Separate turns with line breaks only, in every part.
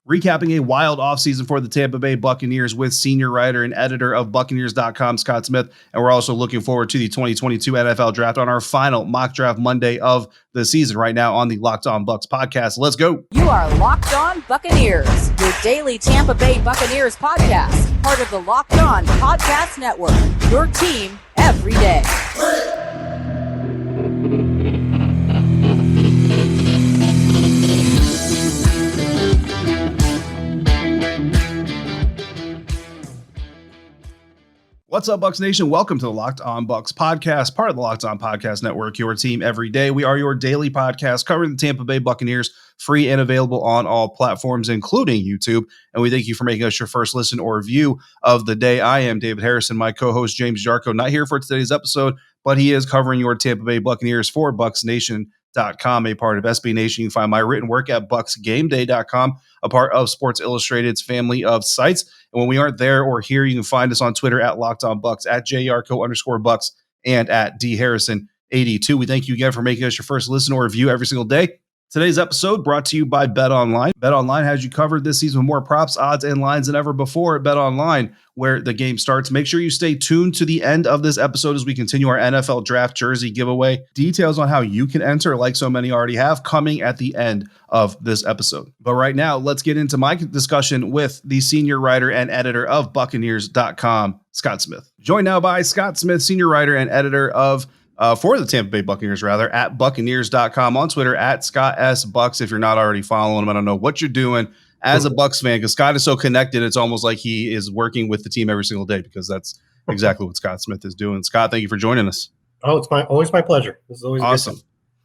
recapping a wild offseason for the Tampa Bay Buccaneers with senior writer and editor of Buccaneers.com, Scott Smith. And we're also looking forward to the 2022 NFL Draft on our final mock draft Monday of the season right now on the Locked On Bucs podcast. Let's go.
You are Locked On Buccaneers, your daily Tampa Bay Buccaneers podcast, part of the Locked On Podcast Network, your team every day.
What's up, Bucs Nation? Welcome to the Locked On Bucs podcast, part of the Locked On Podcast Network, your team every day. We are your daily podcast covering the Tampa Bay Buccaneers, free and available on all platforms, including YouTube. And we thank you for making us your first listen or view of the day. I am David Harrison, my co-host James Yarcho, not here for today's episode, but he is covering your Tampa Bay Buccaneers for BucsNation.com, a part of SB Nation. You can find my written work at BucsGameDay.com, a part of Sports Illustrated's family of sites. And when we aren't there or here, you can find us on Twitter at LockedOnBucs, at JYarcho_Bucs, and at DHarrison82. We thank you again for making us your first listen or review every single day. Today's episode brought to you by BetOnline. BetOnline has you covered this season with more props, odds, and lines than ever before at BetOnline, where the game starts. Make sure you stay tuned to the end of this episode as we continue our NFL Draft Jersey giveaway. Details on how you can enter, like so many already have, coming at the end of this episode. But right now, let's get into my discussion with the senior writer and editor of Buccaneers.com, Scott Smith. Joined now by Scott Smith, senior writer and editor of for the Tampa Bay Buccaneers, rather, at Buccaneers.com, on Twitter at Scott S. Bucks. If you're not already following him, I don't know what you're doing as a Bucs fan, because Scott is so connected. It's almost like he is working with the team every single day, because that's exactly what Scott Smith is doing. Scott, thank you for joining us.
Oh, it's always my pleasure. This is always
awesome.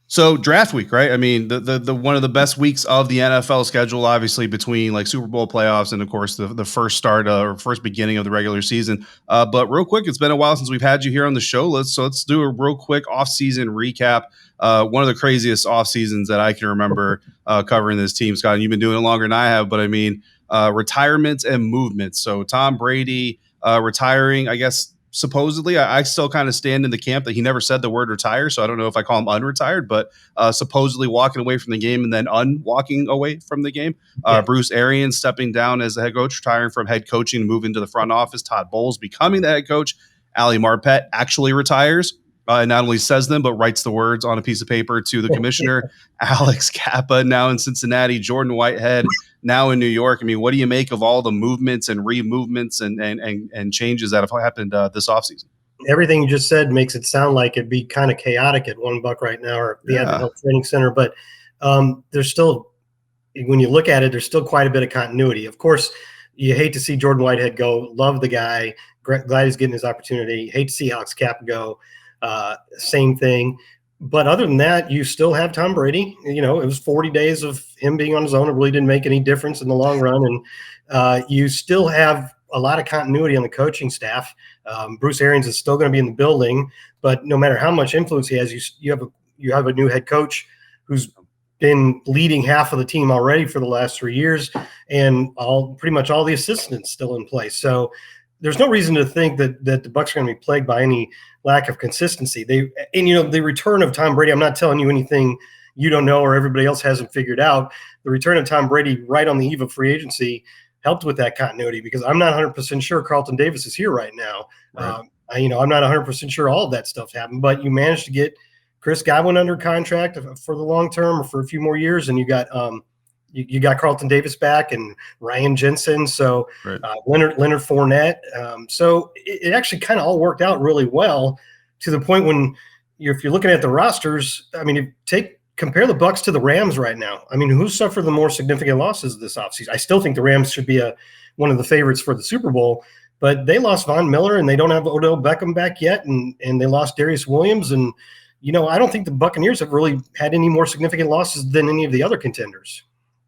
So draft week, right? I mean, the one of the best weeks of the NFL schedule, obviously, between like Super Bowl playoffs and, of course, the first start or first beginning of the regular season. But real quick, it's been a while since we've had you here on the show. Let's do a real quick offseason recap. One of the craziest off seasons that I can remember covering this team, Scott. And you've been doing it longer than I have, but I mean, retirements and movements. So Tom Brady retiring, I guess. Supposedly, I still kind of stand in the camp that he never said the word retire, so I don't know if I call him unretired, but supposedly walking away from the game and then unwalking away from the game. Bruce Arians stepping down as the head coach, retiring from head coaching and moving to the front office. Todd Bowles becoming the head coach. Ali Marpets actually retires and not only says them, but writes the words on a piece of paper to the commissioner. Alex Kappa now in Cincinnati. Jordan Whitehead now in New York. I mean, what do you make of all the movements and re-movements and changes that have happened this offseason?
Everything you just said makes it sound like it'd be kind of chaotic at One Buck right now, or the Health Training Center. But there's still, when you look at it, there's still quite a bit of continuity. Of course, you hate to see Jordan Whitehead go. Love the guy. Glad he's getting his opportunity. Hate to see Alex Kappa go. Same thing. But other than that, you still have Tom Brady. You know, it was 40 days of him being on his own. It really didn't make any difference in the long run. And you still have a lot of continuity on the coaching staff. Bruce Arians is still going to be in the building, but no matter how much influence he has, you have a new head coach who's been leading half of the team already for the last 3 years, and pretty much all the assistants still in place. So there's no reason to think that the Bucs are going to be plagued by any lack of consistency. The return of Tom Brady, I'm not telling you anything you don't know or everybody else hasn't figured out. The return of Tom Brady right on the eve of free agency helped with that continuity, because I'm not 100% sure Carlton Davis is here right now. Right. I'm not 100% sure all of that stuff's happened, but you managed to get Chris Godwin under contract for the long term or for a few more years, and you got you got Carlton Davis back and Ryan Jensen, so right. Leonard Fournette. So it actually kind of all worked out really well, to the point when if you're looking at the rosters, I mean, compare the Bucs to the Rams right now. I mean, who suffered the more significant losses this offseason? I still think the Rams should be one of the favorites for the Super Bowl, but they lost Von Miller and they don't have Odell Beckham back yet, and they lost Darius Williams. And, I don't think the Buccaneers have really had any more significant losses than any of the other contenders.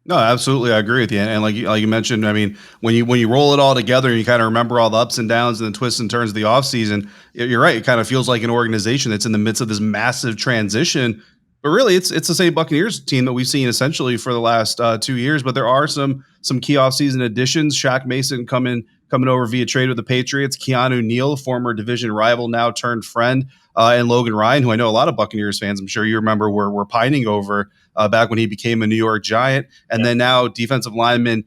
No, absolutely. I agree with you. And like you mentioned, I mean, when you roll it all together and you kind of remember all the ups and downs and the twists and turns of the offseason, you're right. It kind of feels like an organization that's in the midst of this massive transition. But really, it's the same Buccaneers team that we've seen essentially for the last 2 years. But there are some key offseason additions. Shaq Mason coming over via trade with the Patriots. Keanu Neal, former division rival, now turned friend, and Logan Ryan, who I know a lot of Buccaneers fans, I'm sure you remember, were pining over back when he became a New York Giant. And then now defensive lineman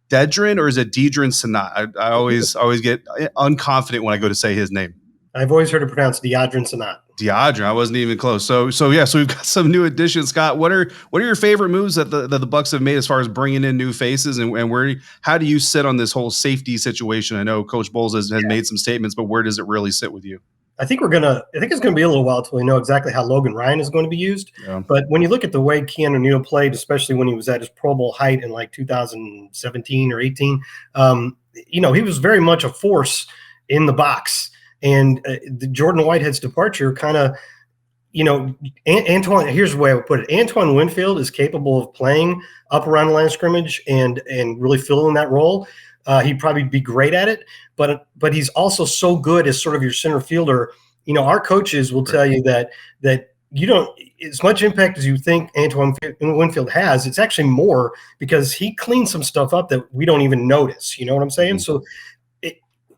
Dedrin, or is it Dedrin Sanat? I always get unconfident when I go to say his name.
I've always heard it pronounced Deadrin Sanat.
Deadrin, I wasn't even close. So we've got some new additions. Scott, what are your favorite moves that the Bucs have made as far as bringing in new faces, and how do you sit on this whole safety situation? I know Coach Bowles has made some statements, but where does it really sit with you?
I think it's going to be a little while until we know exactly how Logan Ryan is going to be used. Yeah. But when you look at the way Keanu Neal played, especially when he was at his Pro Bowl height in like 2017 or 18, he was very much a force in the box. And the Jordan Whitehead's departure kind of, Antoine, here's the way I would put it. Antoine Winfield is capable of playing up around the line of scrimmage and really filling that role. He'd probably be great at it, but he's also so good as sort of your center fielder. Our coaches will tell you that you don't, as much impact as you think Antoine Winfield has, it's actually more because he cleans some stuff up that we don't even notice. You know what I'm saying? Mm-hmm. So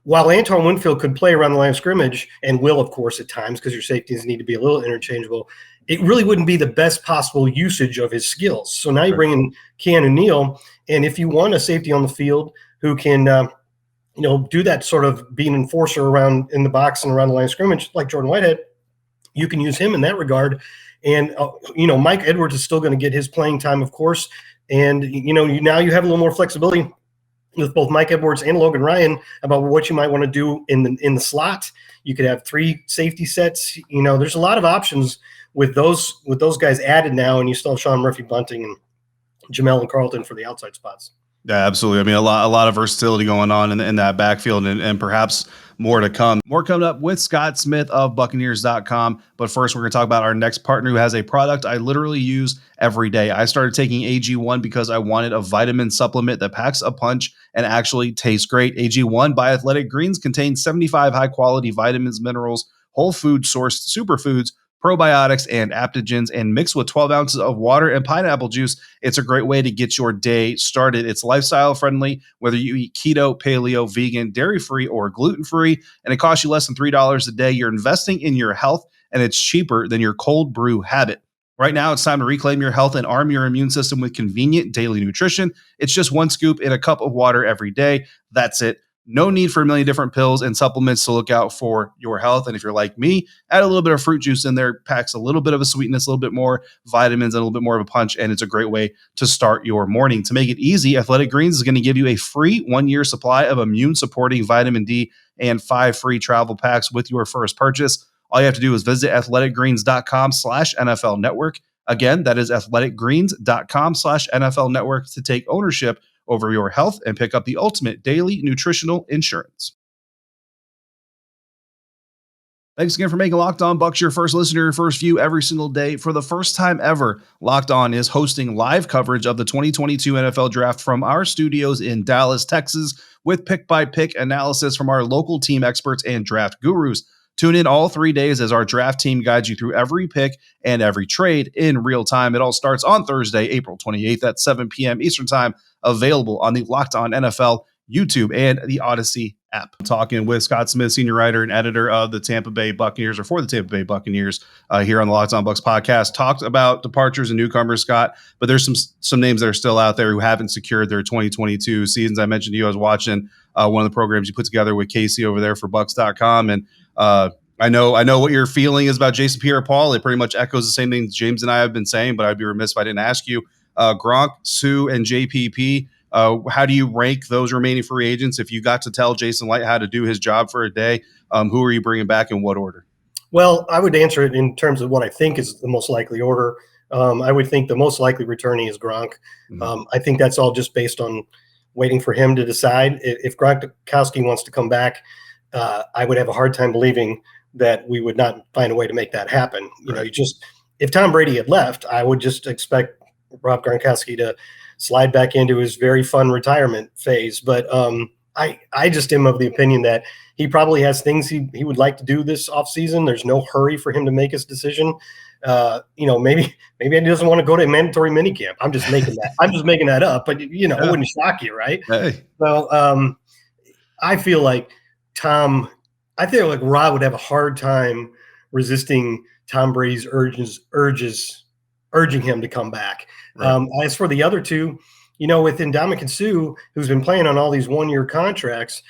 while Antoine Winfield could play around the line of scrimmage and will, of course, at times, because your safeties need to be a little interchangeable, it really wouldn't be the best possible usage of his skills. So now you bring in Keanu Neal, and if you want a safety on the field who can, do that sort of being an enforcer around in the box and around the line of scrimmage, like Jordan Whitehead, you can use him in that regard. And, Mike Edwards is still going to get his playing time, of course. And, now you have a little more flexibility with both Mike Edwards and Logan Ryan about what you might want to do in the slot. You could have 3 safety sets. There's a lot of options with those guys added now, and you still have Sean Murphy-Bunting and Jamel and Carlton for the outside spots.
Yeah, absolutely. I mean, a lot of versatility going on in that backfield, and perhaps more to come. More coming up with Scott Smith of Buccaneers.com. But first, we're going to talk about our next partner who has a product I literally use every day. I started taking AG1 because I wanted a vitamin supplement that packs a punch and actually tastes great. AG1 by Athletic Greens contains 75 high-quality vitamins, minerals, whole food sourced superfoods, probiotics, and adaptogens, and mixed with 12 ounces of water and pineapple juice. It's a great way to get your day started. It's lifestyle friendly, whether you eat keto, paleo, vegan, dairy-free, or gluten-free, and it costs you less than $3 a day. You're investing in your health, and it's cheaper than your cold brew habit. Right now, it's time to reclaim your health and arm your immune system with convenient daily nutrition. It's just 1 scoop in a cup of water every day. That's it. No need for a million different pills and supplements to look out for your health. And if you're like me, add a little bit of fruit juice in there, packs a little bit of a sweetness, a little bit more vitamins, and a little bit more of a punch. And it's a great way to start your morning. To make it easy, Athletic Greens is going to give you a free 1-year supply of immune supporting vitamin D and 5 free travel packs with your first purchase. All you have to do is visit athleticgreens.com/NFL network. Again, that is athleticgreens.com/NFL network to take ownership over your health and pick up the ultimate daily nutritional insurance. Thanks again for making Locked On Bucs your first listener, your first view every single day. For the first time ever, Locked On is hosting live coverage of the 2022 NFL Draft from our studios in Dallas, Texas, with pick-by-pick analysis from our local team experts and draft gurus. Tune in all 3 days as our draft team guides you through every pick and every trade in real time. It all starts on Thursday, April 28th at 7 p.m. Eastern Time, available on the Locked On NFL YouTube and the Odyssey app. I'm talking with Scott Smith, senior writer and editor of the Tampa Bay Buccaneers, or for the Tampa Bay Buccaneers, here on the Locked On Bucs podcast. Talked about departures and newcomers, Scott, but there's some names that are still out there who haven't secured their 2022 seasons. I mentioned to you, I was watching one of the programs you put together with Casey over there for Bucs.com, and I know what your feeling is about Jason Pierre-Paul. It pretty much echoes the same things James and I have been saying, but I'd be remiss if I didn't ask you. Gronk, Suh, and JPP, how do you rank those remaining free agents? If you got to tell Jason Light how to do his job for a day, who are you bringing back in what order?
Well, I would answer it in terms of what I think is the most likely order. I would think the most likely returnee is Gronk. Mm-hmm. I think that's all just based on waiting for him to decide. If Gronkowski wants to come back, I would have a hard time believing that we would not find a way to make that happen. If Tom Brady had left, I would just expect Rob Gronkowski to slide back into his very fun retirement phase. But I just am of the opinion that he probably has things he would like to do this offseason. There's no hurry for him to make his decision. Maybe he doesn't want to go to a mandatory minicamp. I'm just making that up, but it wouldn't shock you, right?
Hey.
So I feel like Rob would have a hard time resisting Tom Brady's urges urging him to come back.
Right.
As for the other two, with Ndamukong Suh, who's been playing on all these one-year contracts,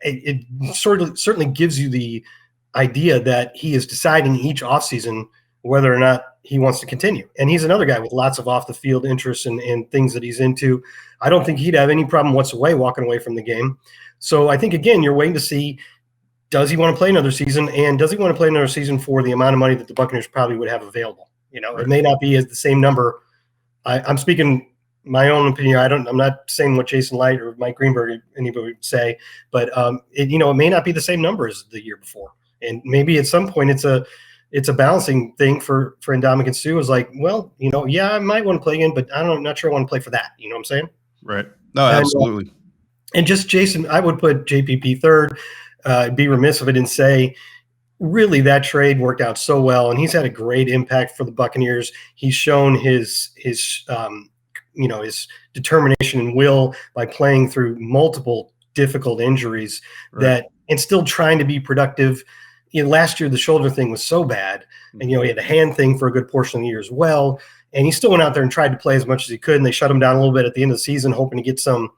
it certainly gives you the idea that he is deciding each offseason whether or not he wants to continue. And he's another guy with lots of off-the-field interests and things that he's into. I don't think he'd have any problem whatsoever walking away from the game. So I think, again, you're waiting to see, does he want to play another season, and does he want to play another season for the amount of money that the Buccaneers probably would have available?
Right.
It may not be as the same number. I'm speaking my own opinion. I'm not saying what Jason Light or Mike Greenberg or anybody would say, but it may not be the same number as the year before. And maybe at some point it's a balancing thing for Ndamukong Suh. Is like, well, I might want to play again, but I'm not sure I want to play for that. You know what I'm saying?
Right. No, absolutely.
And just Jason, I would put JPP third. Be remiss if I didn't say, really, that trade worked out so well, and he's had a great impact for the Buccaneers. He's shown his determination and will by playing through multiple difficult injuries, and still trying to be productive. Last year the shoulder thing was so bad, and he had a hand thing for a good portion of the year as well. And he still went out there and tried to play as much as he could, and they shut him down a little bit at the end of the season, hoping to get some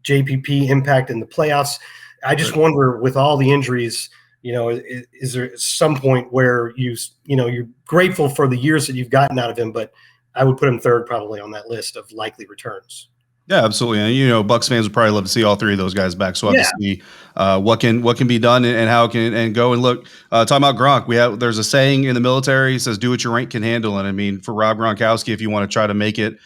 JPP impact in the playoffs. I just wonder, with all the injuries, is there some point where you're grateful for the years that you've gotten out of him? But I would put him third probably on that list of likely returns.
Yeah, absolutely. And Bucs fans would probably love to see all three of those guys back. So we'll have to see what can be done and how it can and go. And look, talking about Gronk, there's a saying in the military, it says, "Do what your rank can handle." And I mean, for Rob Gronkowski, if you want to try to make it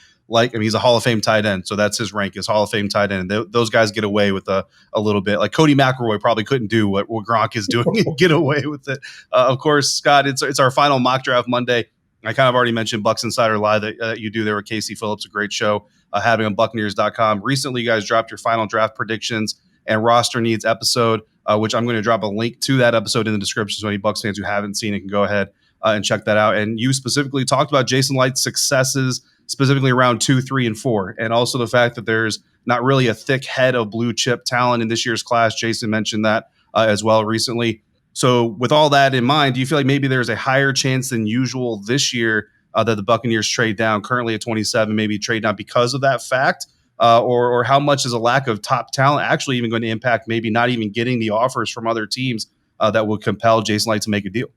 he's a Hall of Fame tight end, so that's his rank, is Hall of Fame tight end. Those guys get away with a little bit. Like Cody McElroy probably couldn't do what Gronk is doing and get away with it. Of course, Scott, it's our final mock draft Monday. I kind of already mentioned Bucs Insider Live that you do there with Casey Phillips, a great show, having on Buccaneers.com. Recently, you guys dropped your final draft predictions and roster needs episode, which I'm going to drop a link to that episode in the description, so any Bucs fans who haven't seen it can go ahead and check that out. And you specifically talked about Jason Light's successes, specifically around 2, 3, and 4, and also the fact that there's not really a thick head of blue chip talent in this year's class. Jason mentioned that as well recently. So with all that in mind, do you feel like maybe there's a higher chance than usual this year that the Buccaneers trade down, currently at 27, maybe trade down because of that fact? Or how much is a lack of top talent actually even going to impact maybe not even getting the offers from other teams that would compel Jason Light to make a deal?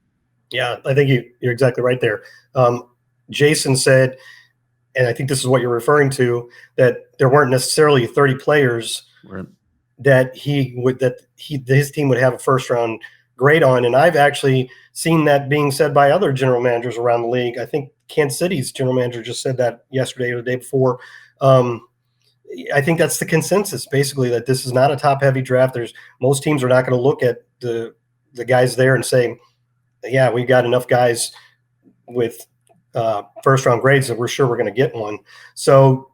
Yeah, I think you're exactly right there. Jason said, and I think this is what you're referring to, that there weren't necessarily 30 players that his team would have a first round grade on. And I've actually seen that being said by other general managers around the league. I think Kansas City's general manager just said that yesterday or the day before. I think that's the consensus, basically, that this is not a top heavy draft. Most teams are not going to look at the guys there and say, yeah, we've got enough guys with first round grades that we're sure we're going to get one. So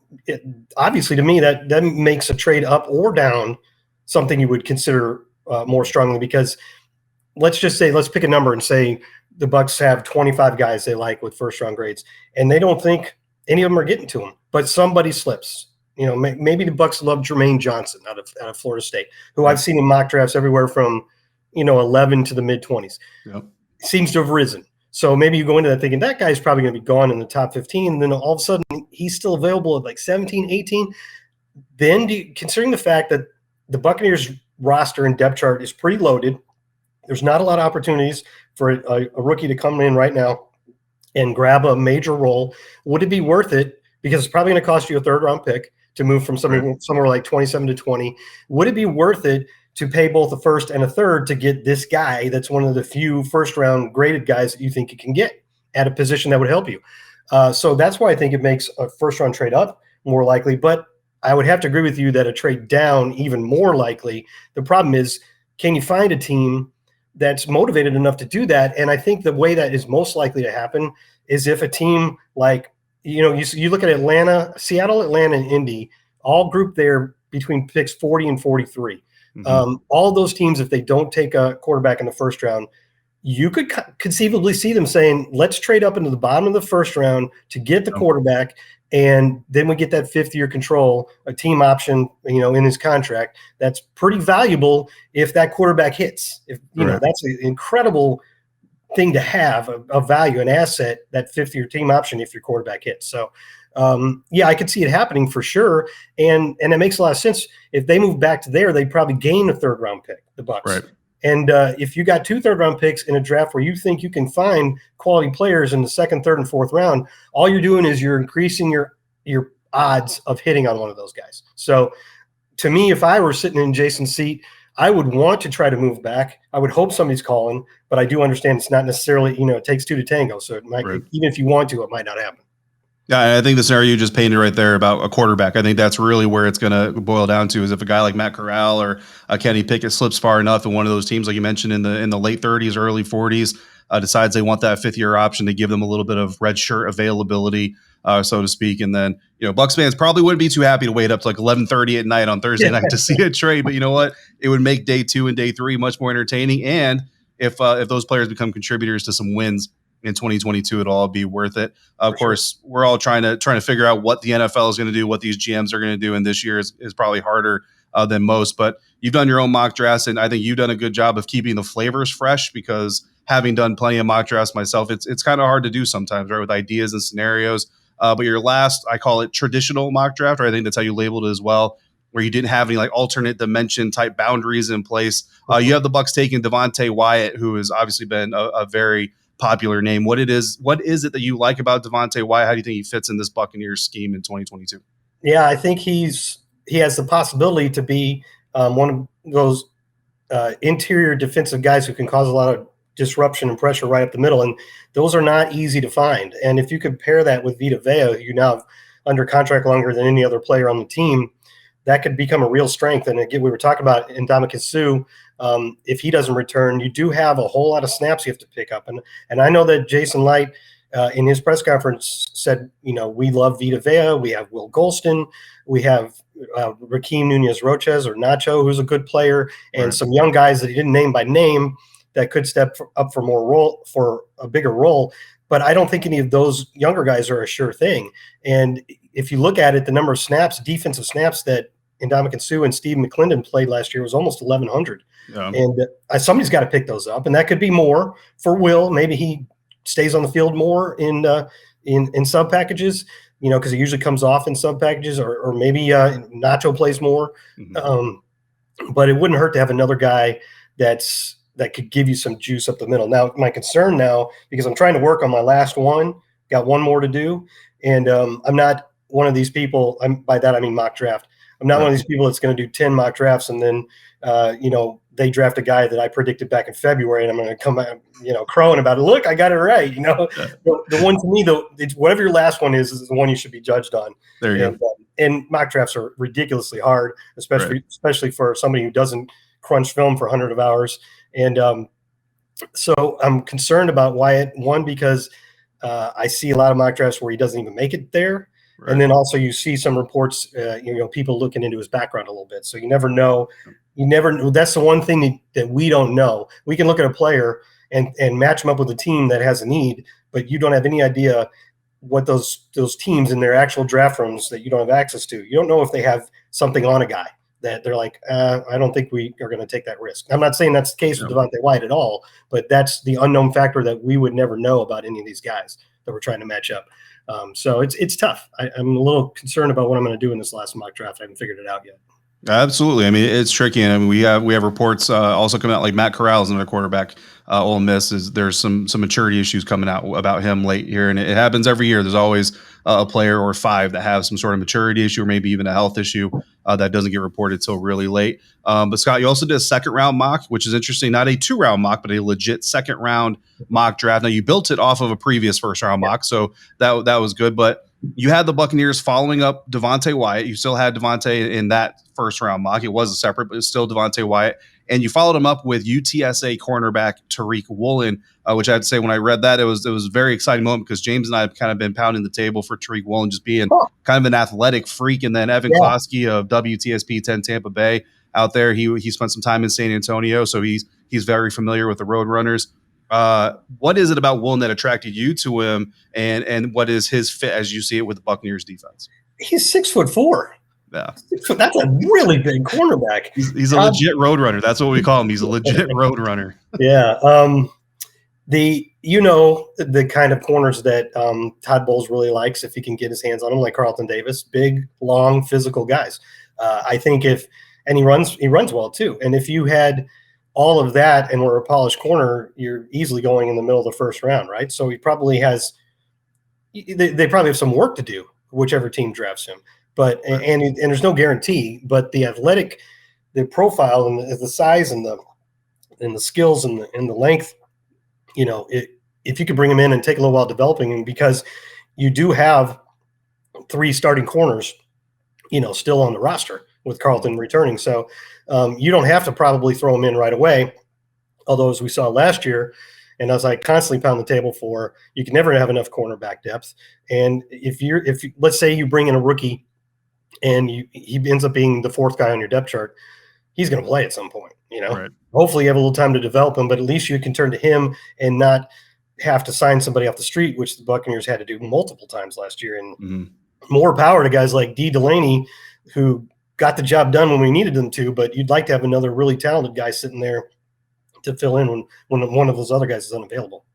obviously, to me, that makes a trade up or down something you would consider more strongly, because let's pick a number and say the Bucs have 25 guys they like with first round grades, and they don't think any of them are getting to them, but somebody slips. Maybe the Bucs love Jermaine Johnson out of Florida State, who I've seen in mock drafts everywhere from 11 to the mid 20s.
Yep.
Seems to have risen. So maybe you go into that thinking that guy's probably going to be gone in the top 15, and then all of a sudden he's still available at like 17, 18. Then considering the fact that the Buccaneers roster and depth chart is pretty loaded, there's not a lot of opportunities for a rookie to come in right now and grab a major role. Would it be worth it? Because it's probably going to cost you a third round pick to move from somewhere like 27 to 20. Would it be worth it to pay both a first and a third to get this guy that's one of the few first round graded guys that you think you can get at a position that would help you? So that's why I think it makes a first round trade up more likely. But I would have to agree with you that a trade down even more likely. The problem is, can you find a team that's motivated enough to do that? And I think the way that is most likely to happen is if a team like, you look at Seattle, Atlanta, and Indy, all grouped there between picks 40 and 43. Mm-hmm. All those teams, if they don't take a quarterback in the first round, you could conceivably see them saying, let's trade up into the bottom of the first round to get the quarterback, and then we get that fifth-year control, a team option, in his contract. That's pretty valuable if that quarterback hits. That's an incredible thing to have, a value, an asset, that fifth-year team option if your quarterback hits. So, I could see it happening for sure, and it makes a lot of sense. If they move back to there, they'd probably gain a third-round pick, the Bucs.
Right.
And if you got 2 third-round picks in a draft where you think you can find quality players in the second, third, and fourth round, all you're doing is you're increasing your odds of hitting on one of those guys. So, to me, if I were sitting in Jason's seat, I would want to try to move back. I would hope somebody's calling, but I do understand it's not necessarily, it takes 2 to tango. So it might, even if you want to, it might not happen.
Yeah, I think the scenario you just painted right there about a quarterback, I think that's really where it's going to boil down to, is if a guy like Matt Corral or Kenny Pickett slips far enough in one of those teams, like you mentioned, in the late 30s, early 40s, decides they want that fifth-year option to give them a little bit of red shirt availability, so to speak. And then, Bucs fans probably wouldn't be too happy to wait up to like 11:30 at night on Thursday night to see a trade. But you know what? It would make day 2 and day 3 much more entertaining. And if those players become contributors to some wins in 2022, it'll all be worth it. Of course, we're all trying to figure out what the NFL is going to do, what these GMs are going to do, and this year is probably harder than most. But you've done your own mock drafts, and I think you've done a good job of keeping the flavors fresh, because having done plenty of mock drafts myself, it's kind of hard to do sometimes, right, with ideas and scenarios. But your last, I call it traditional mock draft, or I think that's how you labeled it as well, where you didn't have any like alternate dimension type boundaries in place. You have the Bucs taking Devonte Wyatt, who has obviously been a very popular name. What is it that you like about Devonte Wyatt? How do you think he fits in this Buccaneers scheme in 2022?
Yeah, I think he has the possibility to be one of those interior defensive guys who can cause a lot of disruption and pressure right up the middle, and those are not easy to find. And if you compare that with Vita Vea, who you now have under contract longer than any other player on the team, that could become a real strength. And again, we were talking about Ndamukong Suh. If he doesn't return, you do have a whole lot of snaps you have to pick up. And I know that Jason Light in his press conference said, we love Vita Vea. We have Will Golston. We have Raheem Nunez-Roches or Nacho, who's a good player, and some young guys that he didn't name by name that could step up for a bigger role. But I don't think any of those younger guys are a sure thing. And if you look at it, the number of snaps, defensive snaps that Ndamukong Suh and Steve McClendon played last year was almost 1,100. Yeah. And somebody's got to pick those up, and that could be more for Will. Maybe he stays on the field more in sub packages, because he usually comes off in sub packages, or maybe Nacho plays more. Mm-hmm. But it wouldn't hurt to have another guy that could give you some juice up the middle. Now, my concern now, because I'm trying to work on my last one, got one more to do, and I'm not one of these people. By that I mean mock draft. I'm not one of these people that's going to do 10 mock drafts and then, they draft a guy that I predicted back in February, and I'm going to come out, crowing about it. Look, I got it right. The one to me, though, whatever your last one is the one you should be judged on.
There you go.
And mock drafts are ridiculously hard, especially for somebody who doesn't crunch film for 100 of hours. And so I'm concerned about Wyatt, one, because I see a lot of mock drafts where he doesn't even make it there. Right. And then also you see some reports, people looking into his background a little bit. So you never know. That's the one thing that we don't know. We can look at a player and match him up with a team that has a need, but you don't have any idea what those teams in their actual draft rooms that you don't have access to. You don't know if they have something on a guy that they're like, I don't think we are going to take that risk. I'm not saying that's the case with Devonte Wyatt at all, but that's the unknown factor that we would never know about any of these guys that we're trying to match up. So it's tough. I'm a little concerned about what I'm going to do in this last mock draft. I haven't figured it out yet.
Absolutely. I mean, it's tricky. And I mean, we have reports also coming out, like Matt Corral is another quarterback. Ole Miss there's some maturity issues coming out about him late here, and it happens every year. There's always a player or 5 that have some sort of maturity issue or maybe even a health issue that doesn't get reported till really late. But Scott, you also did a 2nd-round mock, which is interesting. Not a 2-round mock, but a legit 2nd-round mock draft. Now, you built it off of a previous 1st-round mock, so that was good. But you had the Buccaneers following up Devonte Wyatt. You still had Devonte in that 1st-round mock. It was a separate, but it's still Devonte Wyatt. And you followed him up with UTSA cornerback Tariq Woolen, which I had to say, when I read that, it was a very exciting moment, because James and I have kind of been pounding the table for Tariq Woolen just being kind of an athletic freak. And then Evan Klosky of WTSP 10 Tampa Bay out there, he spent some time in San Antonio, so he's very familiar with the Roadrunners. What is it about Woolen that attracted you to him, and what is his fit as you see it with the Buccaneers defense?
He's 6'4".
Yeah,
that's a really big cornerback.
He's a legit road runner. That's what we call him. He's a legit road runner.
Yeah. The kind of corners that Todd Bowles really likes if he can get his hands on them, like Carlton Davis, big, long, physical guys. I think he runs well too. And if you had all of that and were a polished corner, you're easily going in the middle of the first round, right? So he probably has. They probably have some work to do, whichever team drafts him. But and there's no guarantee. But the athletic, the profile, and the size, and the skills, and the length. If you could bring him in and take a little while developing him, because you do have 3 starting corners, still on the roster with Carlton returning. So you don't have to probably throw him in right away. Although, as we saw last year, and as I constantly pound the table for, you can never have enough cornerback depth. And if let's say you bring in a rookie and he ends up being the 4th guy on your depth chart, he's going to play at some point, Right. Hopefully you have a little time to develop him, but at least you can turn to him and not have to sign somebody off the street, which the Buccaneers had to do multiple times last year. And more power to guys like D. Delaney, who got the job done when we needed them to, but you'd like to have another really talented guy sitting there to fill in when one of those other guys is unavailable.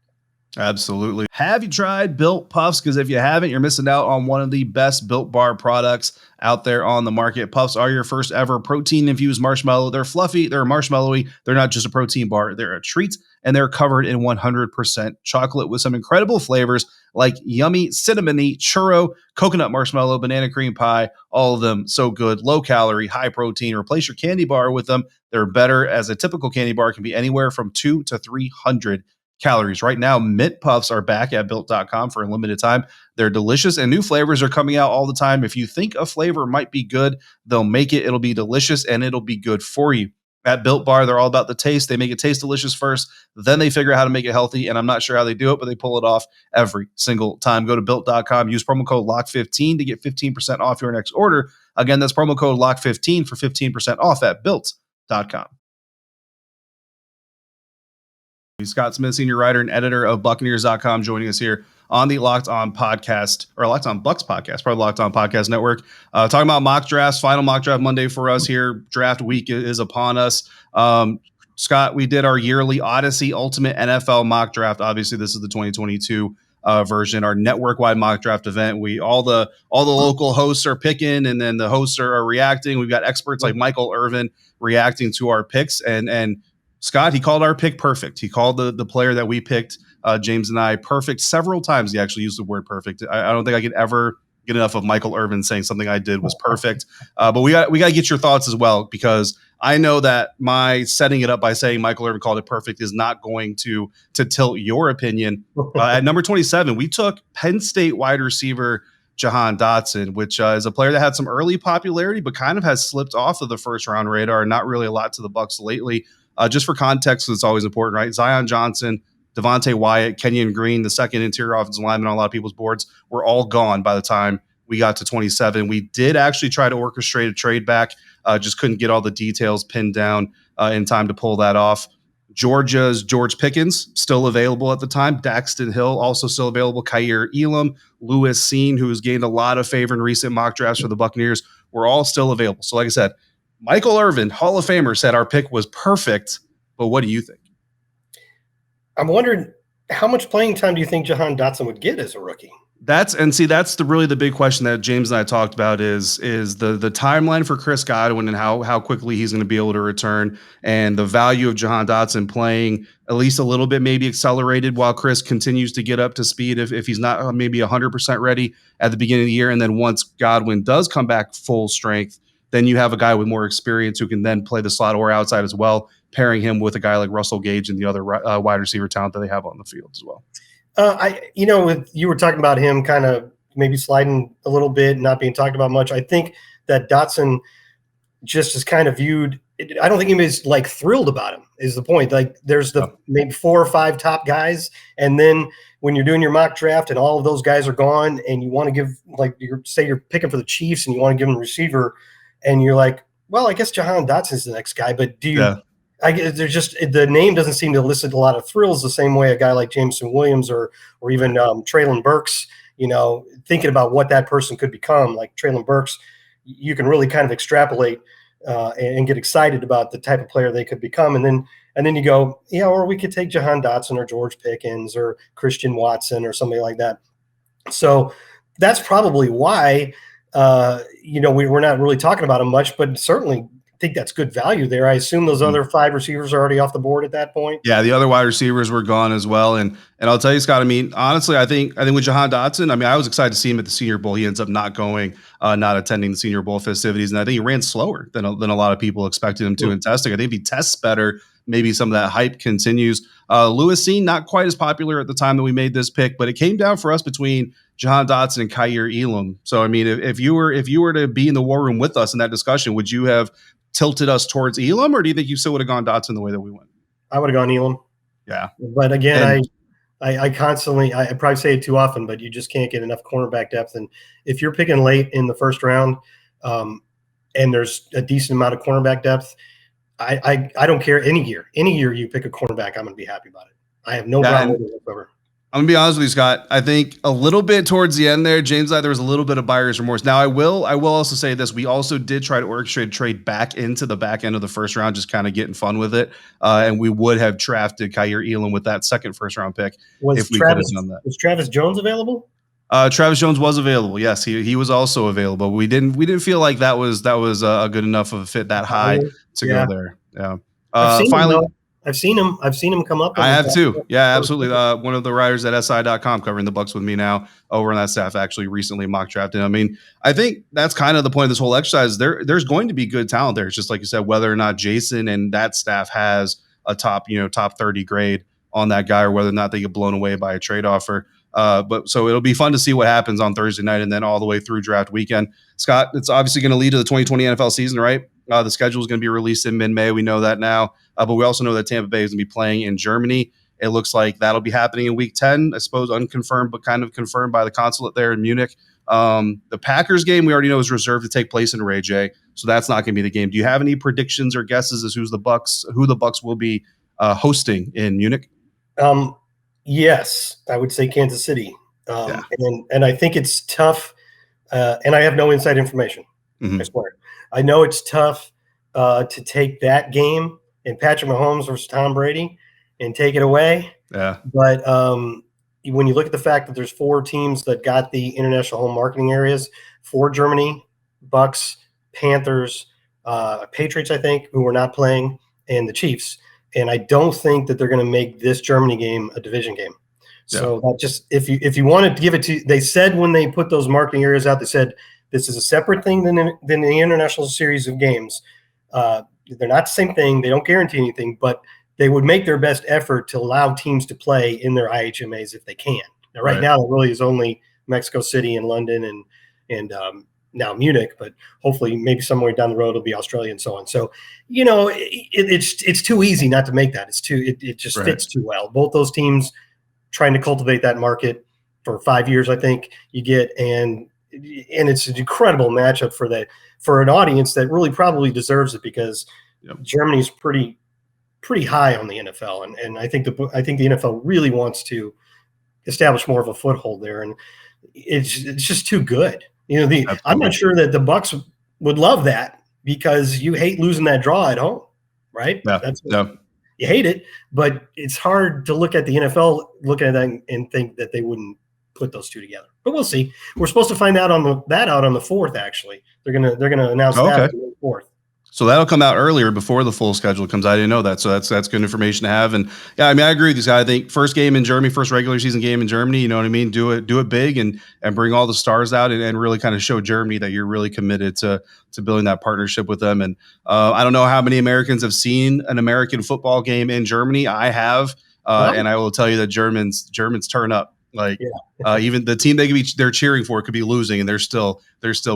Absolutely. Have you tried Built Puffs? Because if you haven't, you're missing out on one of the best Built Bar products out there on the market. Puffs are your first ever protein-infused marshmallow. They're fluffy, they're marshmallowy, they're not just a protein bar, they're a treat, and they're covered in 100% chocolate with some incredible flavors like yummy cinnamony churro, coconut marshmallow, banana cream pie, all of them so good, low calorie, high protein. Replace your candy bar with them. They're better, as a typical candy bar can be anywhere from 200 to 300 calories. Right now, Mint Puffs are back at Built.com for a limited time. They're delicious, and new flavors are coming out all the time. If you think a flavor might be good, they'll make it. It'll be delicious, and it'll be good for you. At Built Bar, they're all about the taste. They make it taste delicious first, then they figure out how to make it healthy, and I'm not sure how they do it, but they pull it off every single time. Go to Built.com, use promo code LOCK15 to get 15% off your next order. Again, that's promo code LOCK15 for 15% off at Built.com. Scott Smith, senior writer and editor of Buccaneers.com, joining us here on the Locked On Podcast, or Locked On Bucs Podcast, part of the Locked On Podcast Network. Talking about mock drafts, final mock draft Monday for us here. Draft week is upon us. Scott, we did our yearly Odyssey Ultimate NFL mock draft. Obviously, this is the 2022 version, our network-wide mock draft event. All the local hosts are picking, and then the hosts are reacting. We've got experts like Michael Irvin reacting to our picks, and Scott, he called our pick perfect. He called the player that we picked, James and I, perfect several times. He actually used the word perfect. I don't think I could ever get enough of Michael Irvin saying something I did was perfect. But we got to get your thoughts as well, because I know that my setting it up by saying Michael Irvin called it perfect is not going to tilt your opinion. At number 27, we took Penn State wide receiver Jahan Dotson, which is a player that had some early popularity, but kind of has slipped off of the first round radar. Not really a lot to the Bucs lately. Just for context, it's always important, right? Zion Johnson, Devonte Wyatt, Kenyon Green, the second interior offensive lineman on a lot of people's boards, were all gone by the time we got to 27. We did actually try to orchestrate a trade back, just couldn't get all the details pinned down in time to pull that off. Georgia's George Pickens, still available at the time. Daxton Hill, also still available. Kaiir Elam, Lewis Cine, who has gained a lot of favor in recent mock drafts for the Buccaneers, were all still available. So like I said, Michael Irvin, Hall of Famer, said our pick was perfect, but what do you think?
I'm wondering, how much playing time do you think Jahan Dotson would get as a rookie?
That's really the big question that James and I talked about is the timeline for Chris Godwin and how quickly he's going to be able to return, and the value of Jahan Dotson playing at least a little bit maybe accelerated while Chris continues to get up to speed if he's not maybe 100% ready at the beginning of the year. And then once Godwin does come back full strength, then you have a guy with more experience who can then play the slot or outside as well, pairing him with a guy like Russell Gage and the other wide receiver talent that they have on the field as well.
You were talking about him kind of maybe sliding a little bit, not being talked about much. I think that Dotson just is kind of viewed. I don't think anybody's like thrilled about him is the point. Like there's maybe 4 or 5 top guys. And then when you're doing your mock draft and all of those guys are gone and you want to give, like you're picking for the Chiefs and you want to give them a receiver, and you're like, well, I guess Jahan Dotson's the next guy, but do you? Yeah. There's just the name doesn't seem to elicit a lot of thrills the same way a guy like Jameson Williams or even Treylon Burks. Thinking about what that person could become, like Treylon Burks, you can really kind of extrapolate and get excited about the type of player they could become. And then And then you go, yeah, or we could take Jahan Dotson or George Pickens or Christian Watson or somebody like that. So that's probably why, we're not really talking about him much, but certainly think that's good value there. I assume those other 5 receivers are already off the board at that point.
Yeah, the other wide receivers were gone as well. And I'll tell you, Scott, I mean, honestly, I think with Jahan Dotson, I mean, I was excited to see him at the Senior Bowl. He ends up not going, not attending the Senior Bowl festivities. And I think he ran slower than a lot of people expected him to in testing. I think if he tests better, maybe some of that hype continues. Lewis Cine, not quite as popular at the time that we made this pick, but it came down for us between Jahan Dotson and Kaiir Elam. So, I mean, if you were to be in the war room with us in that discussion, would you have tilted us towards Elam, or do you think you still would have gone Dotson the way that we went?
I would have gone Elam.
Yeah.
But again, I constantly, I probably say it too often, but you just can't get enough cornerback depth. And if you're picking late in the first round, and there's a decent amount of cornerback depth, I don't care any year you pick a cornerback, I'm going to be happy about it. I have no problem with it whatsoever.
I'm going to be honest with you, Scott. I think a little bit towards the end there, James, there was a little bit of buyer's remorse. Now, I will also say this. We also did try to orchestrate a trade back into the back end of the first round, just kind of getting fun with it. And we would have drafted Kaiir Elam with that second first-round pick if we could have done that.
Was Travis Jones available?
Travis Jones was available. Yes, he was also available. We didn't feel like that was a good enough of a fit that high to go there. Yeah.
I've seen him come up.
I have too. Yeah, absolutely. One of the writers at SI.com covering the Bucs with me now over on that staff actually recently mock drafted. I mean, I think that's kind of the point of this whole exercise. There's going to be good talent there. It's just like you said, whether or not Jason and that staff has a top 30 grade on that guy, or whether or not they get blown away by a trade offer. But so it'll be fun to see what happens on Thursday night and then all the way through draft weekend. Scott, it's obviously going to lead to the 2020 NFL season, right? The schedule is going to be released in mid-May. We know that now. But we also know that Tampa Bay is going to be playing in Germany. It looks like that'll be happening in week 10, I suppose, unconfirmed, but kind of confirmed by the consulate there in Munich. The Packers game we already know is reserved to take place in Ray J, so that's not going to be the game. Do you have any predictions or guesses as who the Bucs will be hosting in Munich?
Yes, I would say Kansas City. And I think it's tough, and I have no inside information. I swear. I know it's tough to take that game and Patrick Mahomes versus Tom Brady and take it away.
Yeah.
But when you look at the fact that there's 4 teams that got the international home marketing areas for Germany, Bucks, Panthers, Patriots, I think, who are not playing, and the Chiefs. And I don't think that they're going to make this Germany game a division game. Yeah. So that just, if you wanted to give it to, they said when they put those marketing areas out, they said this is a separate thing than the international series of games. They're not the same thing. They don't guarantee anything, but they would make their best effort to allow teams to play in their IHMAs if they can. Now, right now, it really is only Mexico City and London and now Munich, but hopefully maybe somewhere down the road it'll be Australia and so on. So, it's too easy not to make that. It just fits too well. Both those teams trying to cultivate that market for 5 years, I think you get, and it's an incredible matchup for an audience that really probably deserves it, because Germany's pretty high on the NFL, and I think the NFL really wants to establish more of a foothold there, and it's just too good. I'm not sure that the Bucs would love that, because you hate losing that draw at home, right? You hate it, but it's hard to look at the NFL, look at that and think that they wouldn't put those two together. But we'll see. We're supposed to find out on the 4th. Actually, they're gonna announce that on the 4th.
So that'll come out earlier before the full schedule comes. I didn't know that. So that's good information to have. And yeah, I mean, I agree with you guys. I think first game in Germany, first regular season game in Germany, you know what I mean? Do it big and bring all the stars out and really kind of show Germany that you're really committed to building that partnership with them. And I don't know how many Americans have seen an American football game in Germany. I have. And I will tell you that Germans turn up. Like even the team they're cheering for could be losing, and they're still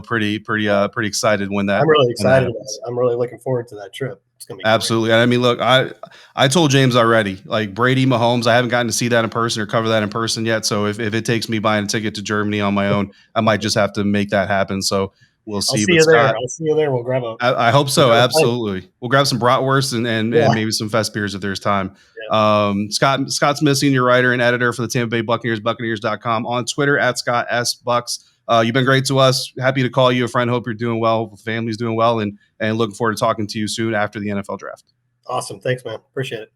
pretty excited when that.
I'm really excited about it. I'm really looking forward to that trip. It's gonna be
absolutely.
Great.
And I mean, look, I told James already, like Brady, Mahomes, I haven't gotten to see that in person or cover that in person yet. So if it takes me buying a ticket to Germany on my own, I might just have to make that happen. So we'll see.
I'll see you there. We'll grab
I hope so. Absolutely. We'll grab some bratwurst and maybe some fest beers if there's time. Yeah. Scott Smith, senior writer and editor for the Tampa Bay Buccaneers, Buccaneers.com, on Twitter at Scott S. Bucks. You've been great to us. Happy to call you a friend. Hope you're doing well. Hope the family's doing well, and looking forward to talking to you soon after the NFL draft.
Awesome. Thanks, man. Appreciate it.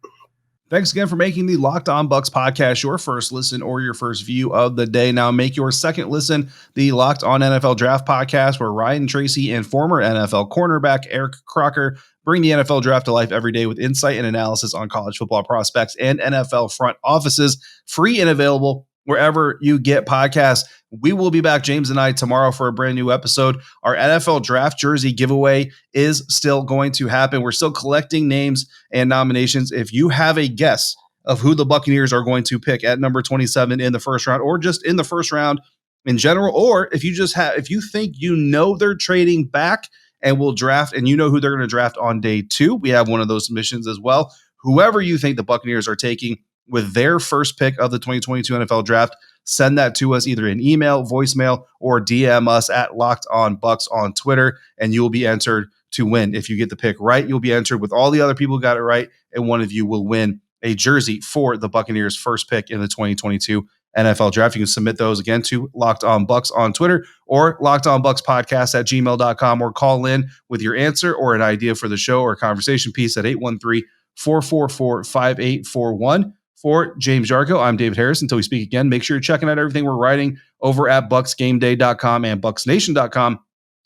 Thanks again for making the Locked On Bucs podcast your first listen or your first view of the day. Now make your second listen the Locked On NFL Draft podcast, where Ryan Tracy and former NFL cornerback Eric Crocker bring the NFL draft to life every day with insight and analysis on college football prospects and NFL front offices, free and available wherever you get podcasts. We will be back, James and I, tomorrow for a brand new episode. Our NFL draft jersey giveaway is still going to happen. We're still collecting names and nominations. If you have a guess of who the Buccaneers are going to pick at number 27 in the first round, or just in the first round in general, or if you think you know they're trading back and will draft and you know who they're going to draft on day 2, we have one of those submissions as well. Whoever you think the Buccaneers are taking with their first pick of the 2022 NFL draft, send that to us either in email, voicemail, or DM us at Locked On Bucs on Twitter, and you will be entered to win. If you get the pick right, you'll be entered with all the other people who got it right, and one of you will win a jersey for the Buccaneers' first pick in the 2022 NFL draft. You can submit those again to Locked On Bucs on Twitter or lockedonbucspodcast@gmail.com, or call in with your answer or an idea for the show or a conversation piece at 813-444-5841. For James Yarcho, I'm David Harris. Until we speak again, make sure you're checking out everything we're writing over at bucksgameday.com and bucksnation.com.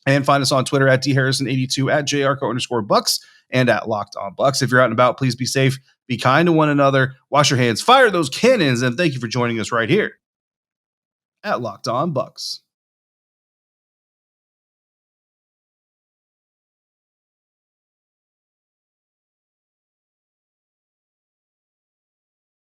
And find us on Twitter at dharrison82, at jarco_bucks, and at Locked On Bucs. If you're out and about, please be safe, be kind to one another, wash your hands, fire those cannons, and thank you for joining us right here at Locked On Bucs.